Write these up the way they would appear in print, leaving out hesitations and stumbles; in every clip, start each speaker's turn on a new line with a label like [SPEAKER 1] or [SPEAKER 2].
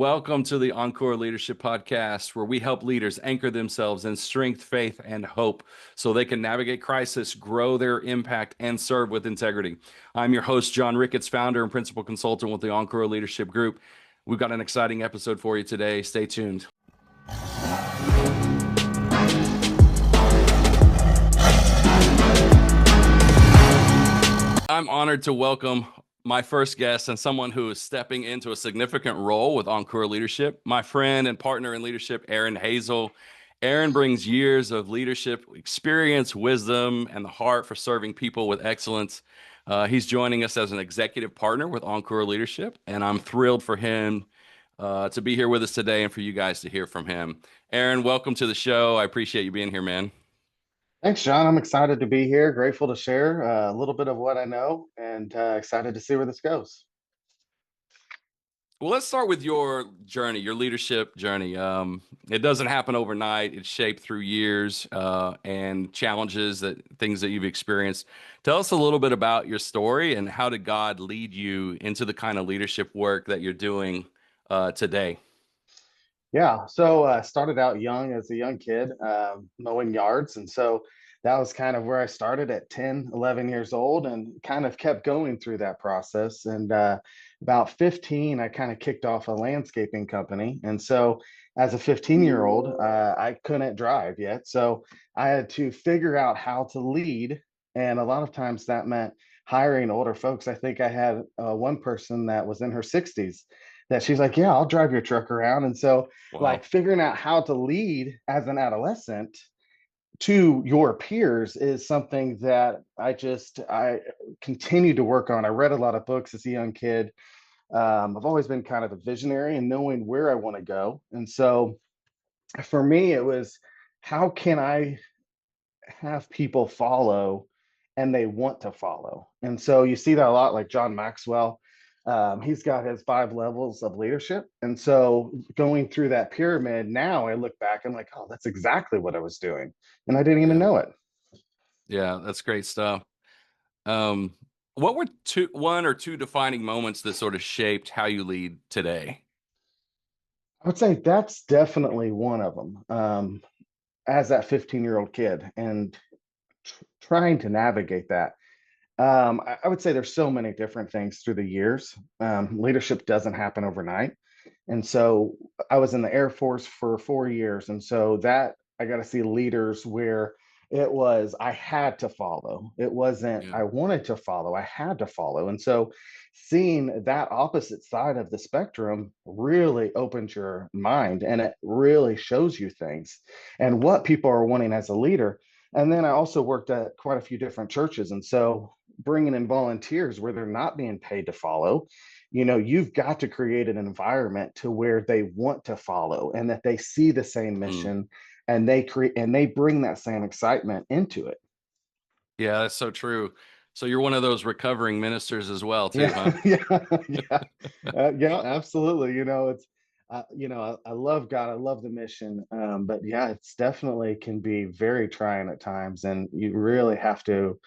[SPEAKER 1] Welcome to the Ankyra Leadership Podcast, where we help leaders anchor themselves in strength, faith, and hope so they can navigate crisis, grow their impact, and serve with integrity. I'm your host, John Ricketts, founder and principal consultant with the Ankyra Leadership Group. We've got an exciting episode for you today. Stay tuned. I'm honored to welcome my first guest and someone who is stepping into a significant role with Ankyra Leadership, my friend and partner in leadership, Hazel. Aaron brings years of leadership experience, wisdom, and the heart for serving people with excellence. He's joining us as an executive partner with Ankyra Leadership, and I'm thrilled for him to be here with us today and for you guys to hear from him. Aaron, welcome to the show. I appreciate you being here, man.
[SPEAKER 2] Thanks, John. I'm excited to be here. Grateful to share a little bit of what I know and excited to see where this goes.
[SPEAKER 1] Well, let's start with your journey, your leadership journey. It doesn't happen overnight. It's shaped through years and challenges, things that you've experienced. Tell us a little bit about your story and how did God lead you into the kind of leadership work that you're doing today?
[SPEAKER 2] Yeah, so I started out young as a young kid, mowing yards. And so that was kind of where I started at 10, 11 years old and kind of kept going through that process. And about 15, I kind of kicked off a landscaping company. And so as a 15-year-old, I couldn't drive yet. So I had to figure out how to lead. And a lot of times that meant hiring older folks. I think I had one person that was in her 60s that she's like, yeah, I'll drive your truck around. And so
[SPEAKER 1] Wow.
[SPEAKER 2] like figuring out how to lead as an adolescent to your peers is something that I continue to work on. I read a lot of books as a young kid. I've always been kind of a visionary and knowing where I want to go. And so for me, it was how can I have people follow and they want to follow. And so you see that a lot, like John Maxwell. He's got his 5 levels of leadership. And so going through that pyramid, now I look back and like, oh, that's exactly what I was doing. And I didn't even
[SPEAKER 1] Yeah.
[SPEAKER 2] know it.
[SPEAKER 1] Yeah, that's great stuff. Um, what were one or two defining moments that sort of shaped how you lead today?
[SPEAKER 2] I would say that's definitely one of them. As that 15-year-old kid and trying to navigate that. I would say there's so many different things through the years. Leadership doesn't happen overnight. And so I was in the Air Force for 4 years. And so that I got to see leaders where it was I had to follow. It wasn't
[SPEAKER 1] Yeah.
[SPEAKER 2] I wanted to follow, I had to follow. And so seeing that opposite side of the spectrum really opens your mind and it really shows you things and what people are wanting as a leader. And then I also worked at quite a few different churches. And so bringing in volunteers where they're not being paid to follow, you've got to create an environment to where they want to follow and that they see the same
[SPEAKER 1] Mm.
[SPEAKER 2] mission and they bring that same excitement into it.
[SPEAKER 1] Yeah, that's so true. So you're one of those recovering ministers as well, too, huh?
[SPEAKER 2] Yeah, yeah, yeah, yeah, absolutely. It's I love God, I love the mission, but yeah, it's definitely can be very trying at times, and you really have to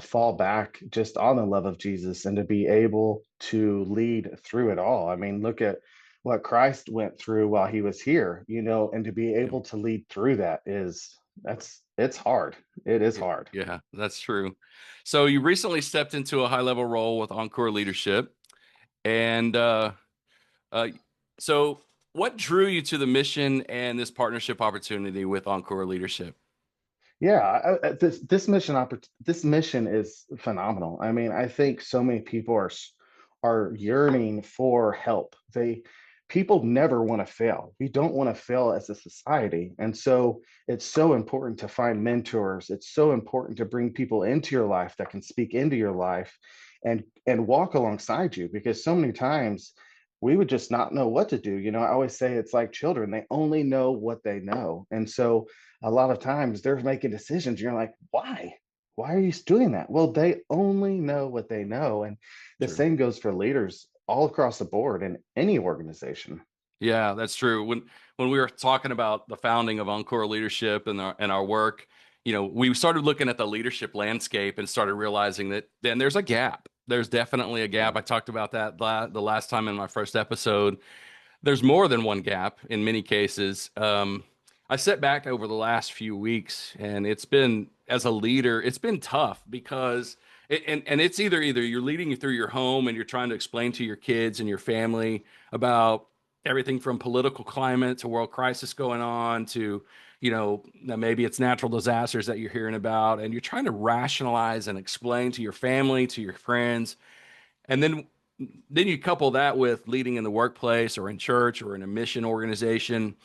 [SPEAKER 2] fall back just on the love of Jesus and to be able to lead through it all. I mean, look at what Christ went through while he was here, and to be
[SPEAKER 1] Yeah.
[SPEAKER 2] able to lead through that it's hard. It is
[SPEAKER 1] Yeah,
[SPEAKER 2] hard.
[SPEAKER 1] yeah, that's true. So you recently stepped into a high level role with Encore Leadership, and uh, so what drew you to the mission and this partnership opportunity with Encore Leadership?
[SPEAKER 2] Yeah, this mission is phenomenal. I mean, I think so many people are yearning for help. People never want to fail. We don't want to fail as a society, and so it's so important to find mentors. It's so important to bring people into your life that can speak into your life, and walk alongside you. Because so many times we would just not know what to do. I always say it's like children; they only know what they know, and so a lot of times they're making decisions. You're like, why? Why are you doing that? Well, they only know what they know. And the
[SPEAKER 1] True.
[SPEAKER 2] same goes for leaders all across the board in any organization.
[SPEAKER 1] Yeah, that's true. When we were talking about the founding of Encore Leadership and our work, we started looking at the leadership landscape and started realizing that then there's a gap. There's definitely a
[SPEAKER 2] Yeah.
[SPEAKER 1] gap. I talked about that the last time in my first episode. There's more than one gap in many cases. I sat back over the last few weeks, and it's been, as a leader, it's been tough because and it's either you're leading through your home and you're trying to explain to your kids and your family about everything from political climate to world crisis going on to, maybe it's natural disasters that you're hearing about, and you're trying to rationalize and explain to your family, to your friends, and then you couple that with leading in the workplace or in church or in a mission organization.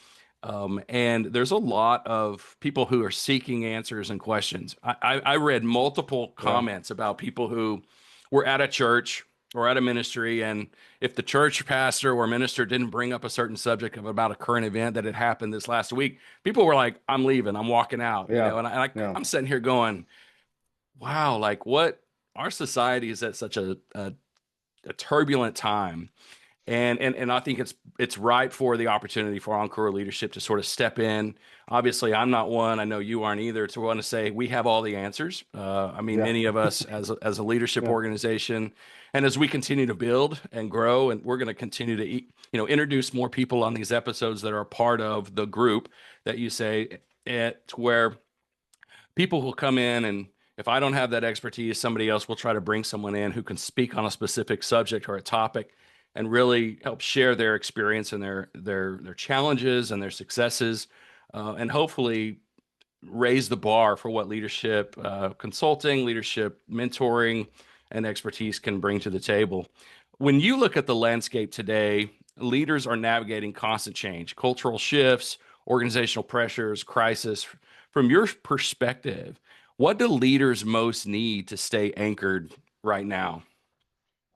[SPEAKER 1] And there's a lot of people who are seeking answers and questions. I read multiple
[SPEAKER 2] Yeah.
[SPEAKER 1] comments about people who were at a church or at a ministry, and if the church pastor or minister didn't bring up a certain subject about a current event that had happened this last week, people were like, "I'm leaving, I'm walking out,"
[SPEAKER 2] Yeah. Yeah.
[SPEAKER 1] I'm sitting here going, "Wow, like what." Our society is at such a turbulent time, and I think it's right for the opportunity for Encore leadership to sort of step in. Obviously, I'm not one. I know you aren't either. To want to say we have all the answers. I mean,
[SPEAKER 2] Yeah.
[SPEAKER 1] many of us as a leadership
[SPEAKER 2] Yeah.
[SPEAKER 1] organization, and as we continue to build and grow, and we're going to continue to introduce more people on these episodes that are a part of the group that you say to where people will come in, and if I don't have that expertise, somebody else will try to bring someone in who can speak on a specific subject or a topic and really help share their experience and their challenges and their successes, and hopefully raise the bar for what leadership consulting, leadership mentoring, and expertise can bring to the table. When you look at the landscape today, leaders are navigating constant change, cultural shifts, organizational pressures, crisis. From your perspective, what do leaders most need to stay anchored right now?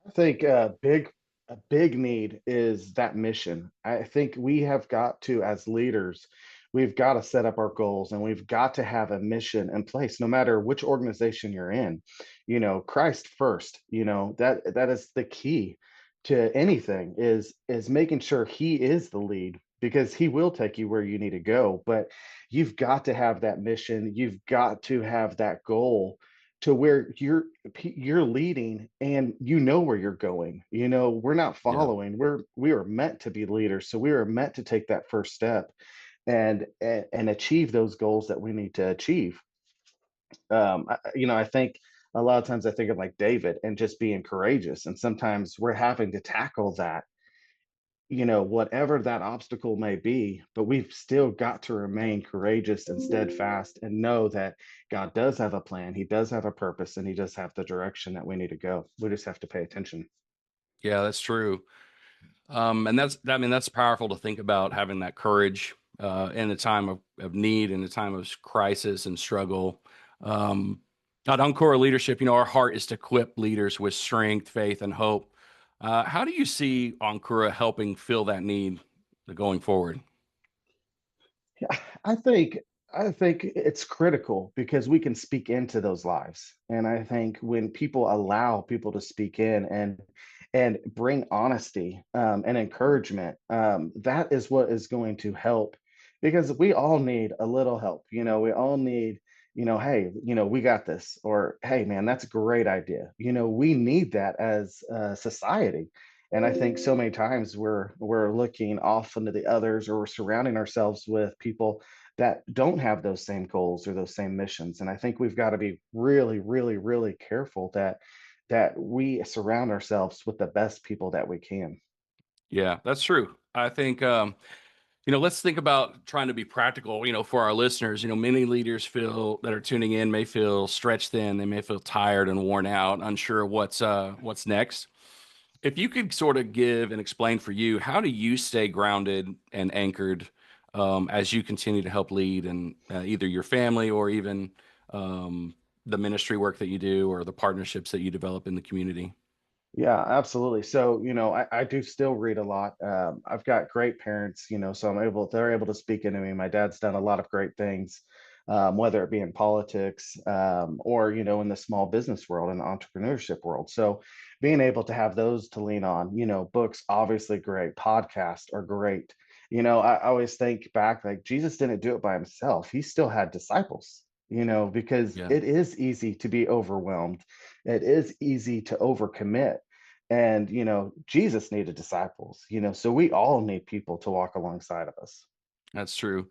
[SPEAKER 2] I think a big need is that mission. I think we have got to, as leaders, we've got to set up our goals and we've got to have a mission in place, no matter which organization you're in. Christ first. That is the key to anything is making sure He is the lead, because He will take you where you need to go. But you've got to have that mission. You've got to have that goal to where you're leading and you know where you're going. We're not
[SPEAKER 1] Yeah.
[SPEAKER 2] following. We are meant to be leaders. So we are meant to take that first step and achieve those goals that we need to achieve. I think a lot of times I think of like David and just being courageous, and sometimes we're having to tackle that, whatever that obstacle may be, but we've still got to remain courageous and steadfast and know that God does have a plan, He does have a purpose, and He does have the direction that we need to go. We just have to pay attention.
[SPEAKER 1] Yeah, that's true. And I mean, that's powerful to think about, having that courage in a time of need, in a time of crisis and struggle. Um, at Encore Leadership, our heart is to equip leaders with strength, faith, and hope. How do you see Encore helping fill that need going forward?
[SPEAKER 2] Yeah, I think it's critical because we can speak into those lives. And I think when people allow people to speak in and bring honesty and encouragement, that is what is going to help, because we all need a little help. We all need, hey, we got this, or hey, man, that's a great idea. We need that as a society. And I think so many times we're looking off into the others, or we're surrounding ourselves with people that don't have those same goals or those same missions. And I think we've got to be really, really, really careful that we surround ourselves with the best people that we can.
[SPEAKER 1] Yeah, that's true. I think, let's think about trying to be practical, for our listeners. Many leaders feel that are tuning in may feel stretched thin. They may feel tired and worn out, unsure what's next. If you could sort of give and explain for you, how do you stay grounded and anchored as you continue to help lead and either your family or even the ministry work that you do or the partnerships that you develop in the community?
[SPEAKER 2] Yeah, absolutely. So, I do still read a lot. I've got great parents, so they're able to speak into me. My dad's done a lot of great things, whether it be in politics, or, in the small business world and the entrepreneurship world. So being able to have those to lean on, books, obviously great, podcasts are great. I always think back, like Jesus didn't do it by himself. He still had disciples, because
[SPEAKER 1] Yeah.
[SPEAKER 2] it is easy to be overwhelmed. It is easy to overcommit. And, Jesus needed disciples, so we all need people to walk alongside of us.
[SPEAKER 1] That's true.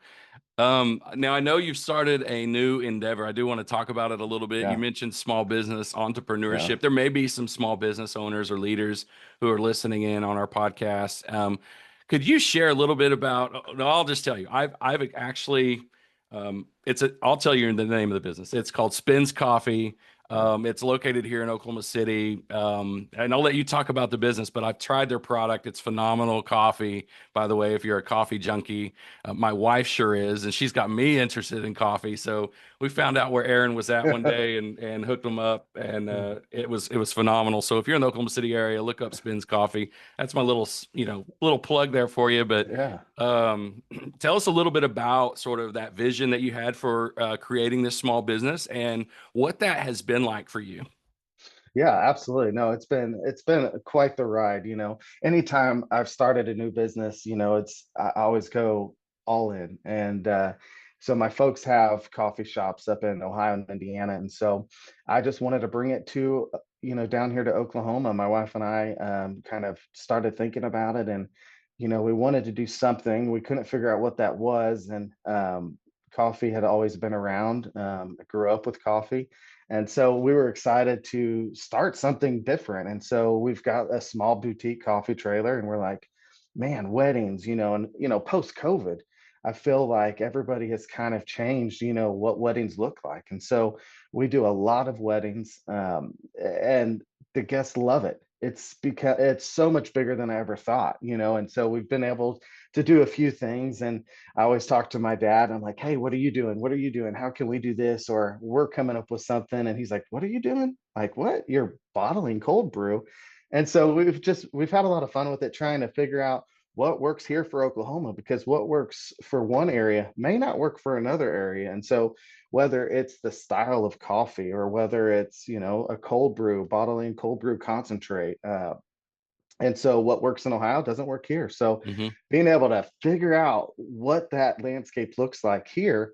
[SPEAKER 1] Now I know you've started a new endeavor. I do want to talk about it a little bit. You
[SPEAKER 2] Yeah.
[SPEAKER 1] mentioned small business
[SPEAKER 2] Yeah.
[SPEAKER 1] entrepreneurship. There may be some small business owners or leaders who are listening in on our podcast. Could you share a little bit about? No, I'll just tell you. I've actually, I'll tell you the name of the business. It's called Spins Coffee.
[SPEAKER 2] Yeah.
[SPEAKER 1] It's located here in Oklahoma City. And I'll let you talk about the business, but I've tried their product. It's phenomenal coffee, by the way, if you're a coffee junkie. My wife sure is, and she's got me interested in coffee. So we found out where Aaron was at one day and hooked him up, and it was phenomenal. So if you're in the Oklahoma City area, look up Spins Coffee. That's my little plug there for you. But
[SPEAKER 2] Yeah.
[SPEAKER 1] tell us a little bit about sort of that vision that you had for creating this small business and what that has been like for you.
[SPEAKER 2] Yeah, absolutely. No, it's been quite the ride. Anytime I've started a new business, I always go all in. And so my folks have coffee shops up in Ohio and Indiana, and so I just wanted to bring it to down here to Oklahoma. My wife and I kind of started thinking about it, and we wanted to do something. We couldn't figure out what that was, and coffee had always been around. I grew up with coffee, and so we were excited to start something different. And so we've got a small boutique coffee trailer, and we're like, man, weddings, and post COVID, I feel like everybody has kind of changed, what weddings look like. And so we do a lot of weddings, and the guests love it. It's because it's so much bigger than I ever thought, and so we've been able to do a few things. And I always talk to my dad. I'm like, hey, what are you doing? What are you doing? How can we do this? Or we're coming up with something. And he's like, what are you doing? Like, what? You're bottling cold brew. And so we've had a lot of fun with it, trying to figure out what works here for Oklahoma, because what works for one area may not work for another area. And so whether it's the style of coffee, or whether it's, a cold brew, bottling cold brew concentrate, and so what works in Ohio doesn't work here. So
[SPEAKER 1] Hmm.
[SPEAKER 2] being able to figure out what that landscape looks like here,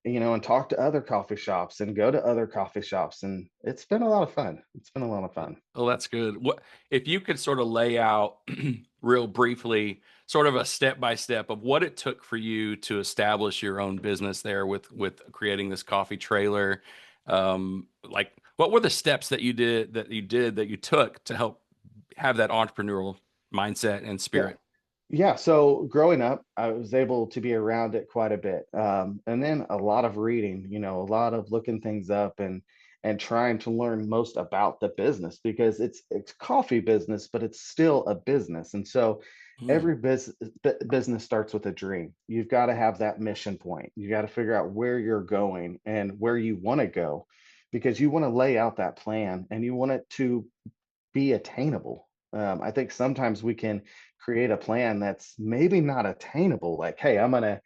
[SPEAKER 2] and talk to other coffee shops and go to other coffee shops. And it's been a lot of fun. It's been a lot of fun.
[SPEAKER 1] Oh, that's good. What if you could sort of lay out real briefly, sort of a step by step of what it took for you to establish your own business there with creating this coffee trailer? Like, what were the steps that you took to help have that entrepreneurial mindset and
[SPEAKER 2] Yeah.
[SPEAKER 1] spirit?
[SPEAKER 2] Yeah, so growing up, I was able to be around it quite a bit, and then a lot of reading, a lot of looking things up, and trying to learn most about the business, because it's coffee business, but it's still a business. And so
[SPEAKER 1] Mm,
[SPEAKER 2] every business starts with a dream. You've got to have that mission point. You got to figure out where you're going and where you want to go, because you want to lay out that plan, and you want it to be attainable. I think sometimes we can create a plan that's maybe not attainable. Like, hey, I'm gonna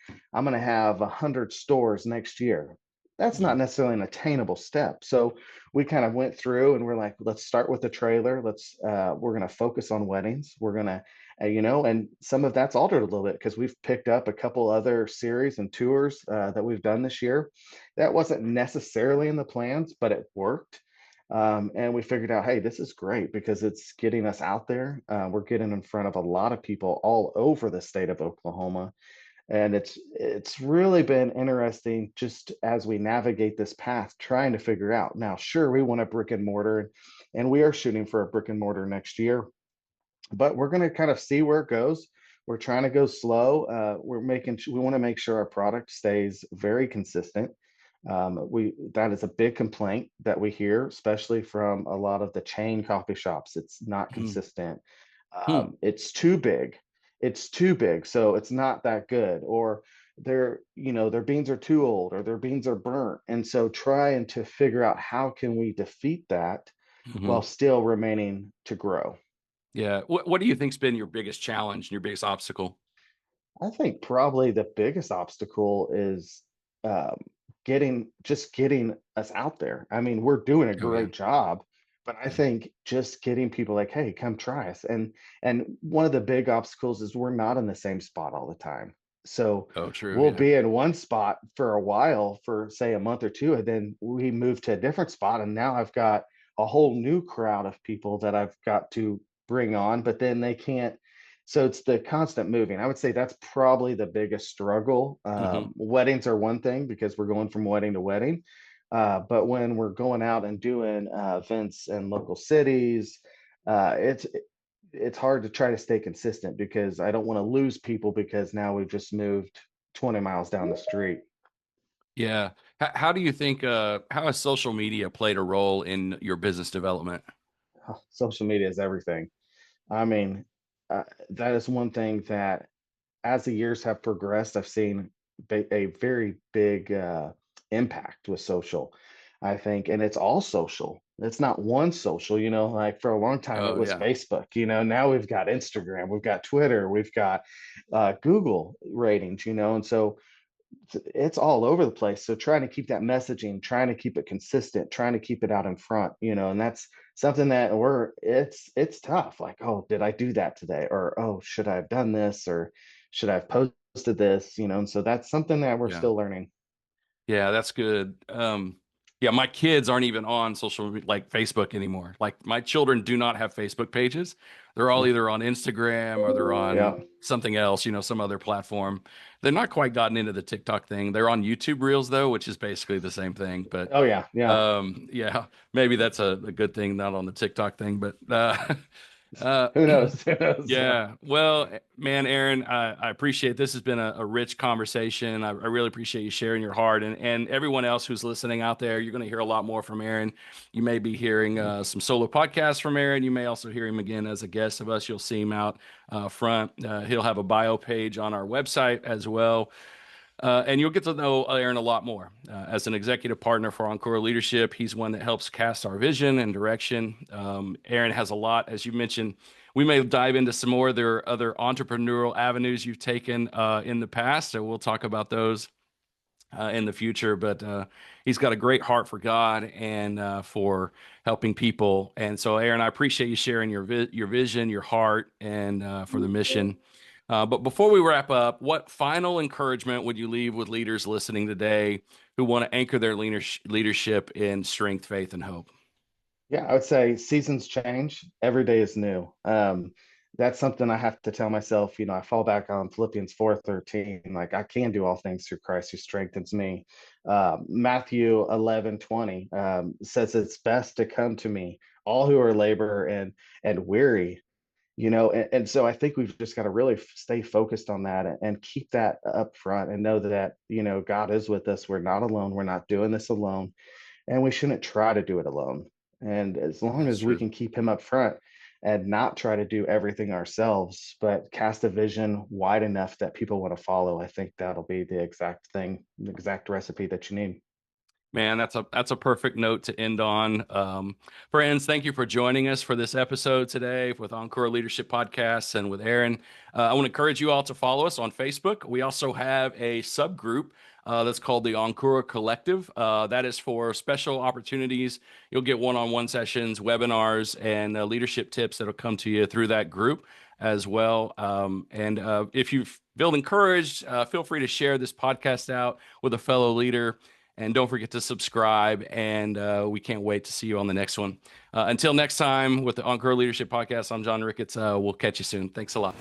[SPEAKER 2] have 100 stores next year. That's
[SPEAKER 1] mm,
[SPEAKER 2] not necessarily an attainable step. So we kind of went through, and we're like, let's start with the trailer. We're gonna focus on weddings. We're gonna, and some of that's altered a little bit, because we've picked up a couple other series and tours that we've done this year. That wasn't necessarily in the plans, but it worked. And we figured out, hey, this is great, because it's getting us out there. We're getting in front of a lot of people all over the state of Oklahoma, and it's really been interesting, just as we navigate this path, trying to figure out. Now, sure, we want a brick and mortar, and we are shooting for a brick and mortar next year, but we're going to kind of see where it goes. We're trying to go slow. We want to make sure our product stays very consistent. We That is a big complaint that we hear, especially from a lot of the chain coffee shops. It's not
[SPEAKER 1] mm,
[SPEAKER 2] consistent.
[SPEAKER 1] mm.
[SPEAKER 2] It's too big. It's too big, so it's not that good. Or their beans are too old, or their beans are burnt. And so trying to figure out how can we defeat that while
[SPEAKER 1] Mhm.
[SPEAKER 2] still remaining to grow.
[SPEAKER 1] Yeah. What do you think's been your biggest challenge and your biggest obstacle?
[SPEAKER 2] I think probably the biggest obstacle is um, getting us out there. I mean, we're doing a
[SPEAKER 1] Oh yeah.
[SPEAKER 2] great job, but I
[SPEAKER 1] Yeah.
[SPEAKER 2] think just getting people like, hey, come try us. And one of the big obstacles is we're not in the same spot all the time. So
[SPEAKER 1] Oh, true.
[SPEAKER 2] we'll
[SPEAKER 1] Yeah.
[SPEAKER 2] be in one spot for a while, for say a month or two, and then we move to a different spot, and now I've got a whole new crowd of people that I've got to bring on, but then they can't. So it's the constant moving. I would say that's probably the biggest struggle.
[SPEAKER 1] Hmm.
[SPEAKER 2] Weddings are one thing because we're going from wedding to wedding. But when we're going out and doing events in local cities, it's hard to try to stay consistent because I don't want to lose people because now we've just moved 20 miles down the street.
[SPEAKER 1] Yeah. How do you think, how has social media played a role in your business development?
[SPEAKER 2] Social media is everything. I mean, that is one thing that as the years have progressed, I've seen a very big impact with social, I think, and it's all social. It's not one social, like for a long time it
[SPEAKER 1] Oh,
[SPEAKER 2] was
[SPEAKER 1] yeah.
[SPEAKER 2] Facebook, now we've got Instagram, we've got Twitter, we've got Google ratings, and so it's all over the place. So trying to keep that messaging, trying to keep it consistent, trying to keep it out in front, and that's something that it's tough. Like, oh, did I do that today? Or oh, should I have done this? Or should I have posted this? And so that's something that we're
[SPEAKER 1] Yeah.
[SPEAKER 2] still learning.
[SPEAKER 1] Yeah, that's good. Yeah, my kids aren't even on like Facebook anymore. Like my children do not have Facebook pages. They're all either on Instagram or they're
[SPEAKER 2] Yeah.
[SPEAKER 1] on something else, some other platform. They're not quite gotten into the TikTok thing. They're on YouTube Reels though, which is basically the same thing. But
[SPEAKER 2] Oh yeah. Yeah.
[SPEAKER 1] yeah, maybe that's a good thing, not on the TikTok thing. But uh,
[SPEAKER 2] Who knows? Who knows?
[SPEAKER 1] yeah. Well, man, Aaron, I appreciate this has been a rich conversation. I really appreciate you sharing your heart and everyone else who's listening out there. You're going to hear a lot more from Aaron. You may be hearing some solo podcasts from Aaron. You may also hear him again as a guest of us. You'll see him out front. He'll have a bio page on our website as well. And you'll get to know Aaron a lot more. As an executive partner for Ankyra Leadership, he's one that helps cast our vision and direction. Aaron has a lot, as you mentioned. We may dive into some more. There are other entrepreneurial avenues you've taken in the past, so we'll talk about those in the future. But he's got a great heart for God and for helping people. And so, Aaron, I appreciate you sharing your vision, your heart, and for the mission. But before we wrap up, what final encouragement would you leave with leaders listening today who want to anchor their leadership in strength, faith, and hope?
[SPEAKER 2] Yeah, I would say seasons change. Every day is new. That's something I have to tell myself. I fall back on Philippians 4:13. Like I can do all things through Christ who strengthens me. Matthew 11:20 says it's best to come to me, all who are labor and weary. And so I think we've just got to really stay focused on that and keep that up front and know that God is with us. We're not alone. We're not doing this alone, and we shouldn't try to do it alone. And as long
[SPEAKER 1] That's
[SPEAKER 2] as we
[SPEAKER 1] true.
[SPEAKER 2] can keep him up front and not try to do everything ourselves, but cast a vision wide enough that people want to follow, I think that'll be the exact thing, the exact recipe that you need.
[SPEAKER 1] Man, that's a perfect note to end on. Friends, thank you for joining us for this episode today with Encore Leadership Podcasts and with Aaron. I want to encourage you all to follow us on Facebook. We also have a subgroup that's called the Encore Collective. That is for special opportunities. You'll get one-on-one sessions, webinars, and leadership tips that'll come to you through that group as well. And if you feel encouraged, feel free to share this podcast out with a fellow leader. And don't forget to subscribe. And we can't wait to see you on the next one. Until next time with the Encore Leadership Podcast, I'm John Ricketts. We'll catch you soon. Thanks a lot.